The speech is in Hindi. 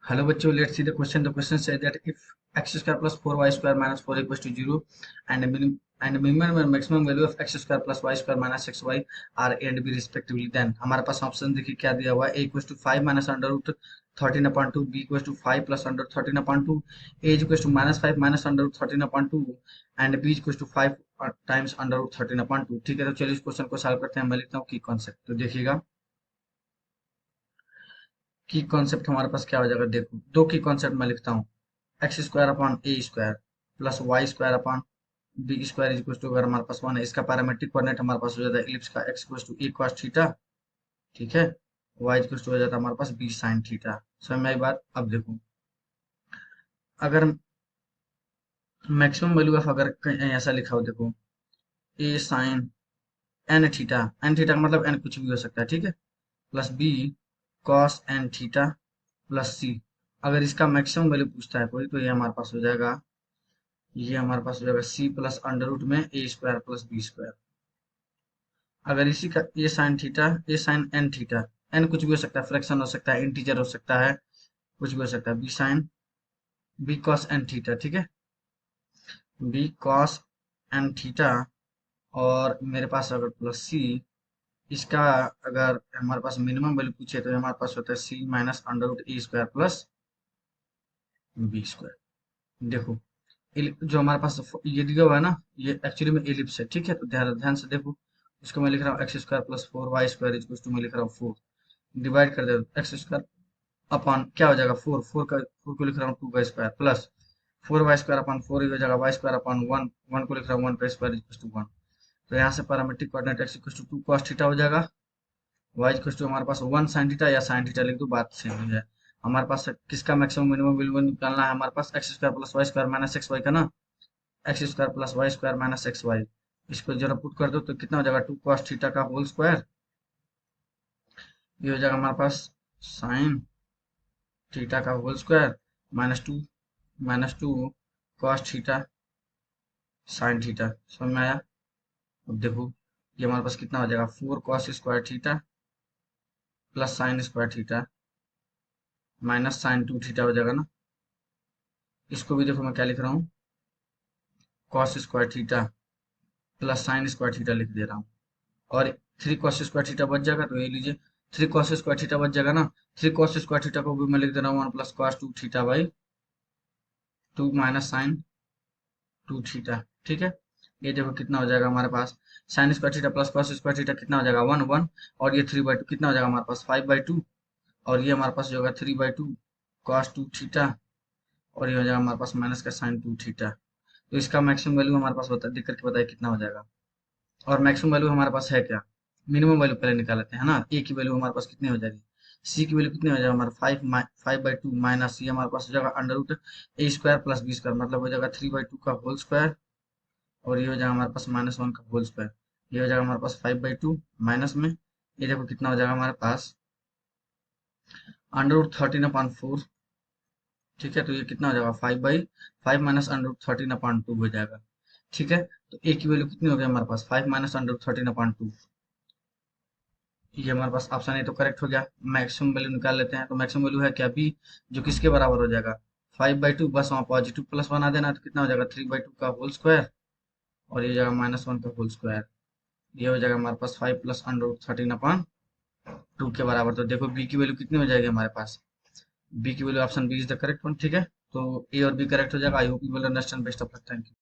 Hello बच्चों, let's see the question. The question says that if x square plus 4y square minus 4 equals to 0 and minimum and maximum value of x square plus y square minus xy are a and b respectively, then हमारे पास ऑप्शन देखिए क्या दिया हुआ है. a equals to 5 minus under root 13 upon 2, b equals to 5 plus under 13 upon 2, a is equals to minus 5 minus under root 13 upon 2 and b is equals to 5 times under root 13 upon 2. ठीक है, तो चलिए इस क्वेश्चन को सॉल्व करते हैं. मैं लिखता हूँ की कॉन्सेप्ट. तो देखिएगा की कॉन्सेप्ट हमारे पास क्या हो जाएगा. देखो, दो की कॉन्सेप्ट मैं लिखता हूँ. X square upon a square plus Y square upon b square is equal to, अगर हमारे पास वन है, इसका पैरामेट्रिक कोऑर्डिनेट हमारे पास हो जाता है इलिप्स का x equal to a cos theta. ठीक है, वाई इक्वल टू हो जाता है हमारे पास बी साइन थीटा. समझ में आई बात. अब देखो, अगर मैक्सिमम वैल्यू ऑफ अगर कहीं ऐसा लिखा हो, देखो ए साइन एन थीटा का मतलब एन कुछ भी हो सकता है. ठीक है, plus B cos N theta plus C. अगर इसका मैक्सिमम वैल्यू पूछता है कोई, तो ये हमारे पास हो जाएगा, ये हमारे पास हो जाएगा सी प्लस अंडर रूट में ए स्क्वायर प्लस बी स्क्वायर. अगर इसी का ए साइन थीटा, ए साइन एन थीटा, एन कुछ भी हो सकता है, फ्रैक्शन हो सकता है, इंटीजर हो सकता है, कुछ भी हो सकता है, b sine b cos N theta. ठीक है, बी कॉस एन थीटा. और मेरे पास अगर प्लस सी, इसका अगर हमारे पास मिनिमम वैल्यू पूछे तो हमारे पास होता है सी माइनस अंडर रूट ए स्क्वायर प्लस बी स्क्वायर. देखो, जो हमारे पास ये दिया हुआ है ना, ये एक्चुअली में एलिप्स है. ठीक है, तो ध्यान ध्यान से देखो. इसको मैं लिख रहा हूँ x square plus 4 y square is to, मैं लिख रहा हूँ 4. डिवाइड कर दे एक्स स्क्वायर अपॉन क्या हो जाएगा 4, 4 को लिख रहा हूँ 2 का square plus 4 y square upon 4 हो जाएगा वाई स्क्वायर अपॉन 1, 1 को लिख रहा हूँ 1 का स्क्वायर इज टू 1. तो यहाँ से parametric coordinate x equal to 2 cos theta हो जाएगा, वाई इक्वल टू हमारे पास 1 sin थीटा या sin थीटा लिख दो, बात सेम हो जाए. हमारे पास किसका मैक्सिमम मिनिमम वैल्यू निकालना है, हमारे पास X square plus Y square minus X Y का ना, X square plus Y square minus X Y. इसको जरा पुट कर दो तो कितना हो जाएगा 2 cos थीटा का होल स्क्वायर. ये हो जाएगा हमारे पास साइन थीटा का whole square minus two cos theta sine theta. समझ में आया. अब देखो, ये हमारे पास कितना हो जाएगा 4 cos square theta plus sine square theta minus sine 2 theta हो जाएगा ना. इसको भी देखो मैं क्या लिख रहा हूँ, cos square theta plus sine square theta लिख दे रहा हूँ. और 3 cos स्क्वायर थीटा बच जाएगा, तो ये लीजिए 3 cos स्क्वायर थीटा बच जाएगा ना. 3 cos स्क्वायर थीटा को भी मैं लिख दे रहा हूँ 1 plus cos 2 theta by 2 minus sine 2 theta. ठीक है, ये देखो कितना हो जाएगा हमारे पास sine square theta plus cos square theta कितना हो जाएगा 1 1. और ये 3/2 कितना हो जाएगा हमारे पास 5/2. और ये हमारे पास जो होगा 3/2 cos 2 थीटा. और ये हो जाएगा हमारे पास माइनस का साइन 2 थीटा. तो इसका मैक्सिमम वैल्यू हमारे पास बता, देख करके बताइए कितना हो जाएगा. और मैक्सिमम वैल्यू हमारे पास है क्या, मिनिमम वैल्यू पहले निकाल लेते हैं ना. ए की वैल्यू हमारे पास कितनी हो जाएगी, सी की वैल्यू कितनी हो जाएगा हमारा 5/2 माइनस सी हमारे पास हो जाएगा अंडर रूट ए स्क्वायर प्लस बी स्क्वायर, मतलब हो जाएगा 3/2 का होल स्क्वायर. और ये हो जाएगा हमारे पास -1 का होल स्क्वायर. ये हो जाएगा हमारे पास 5/2 माइनस में, ये देखो कितना हो जाएगा हमारे पास अंडर रूट 13/4. ठीक है, तो ये कितना हो जाएगा 5/5 माइनस अंडर रूट 13/2 हो जाएगा. ठीक है, तो ए की वैल्यू कितनी हो गई हमारे पास 5 माइनस अंडर रूट 13/2. ये हमारे पास ऑप्शन ए तो करेक्ट हो गया. मैक्सिमम वैल्यू निकाल लेते हैं. तो मैक्सिमम वैल्यू है क्या बी, जो किसके बराबर हो जाएगा 5/2. बस वहाँ पॉजिटिव प्लस बना देना, तो कितना हो जाएगा 3/2 का होल स्क्वायर. और ये हो जाएगा -1 का होल स्क्वायर. ये हो जाएगा हमारे पास 5 प्लस अंडर रूट 13/2 के बराबर. तो देखो बी की वैल्यू कितनी हो जाएगी हमारे पास, बी की value option B is the correct one. ठीक है, तो ए और बी करेक्ट हो जाएगा. I hope you will understand. Best of luck. Thank you.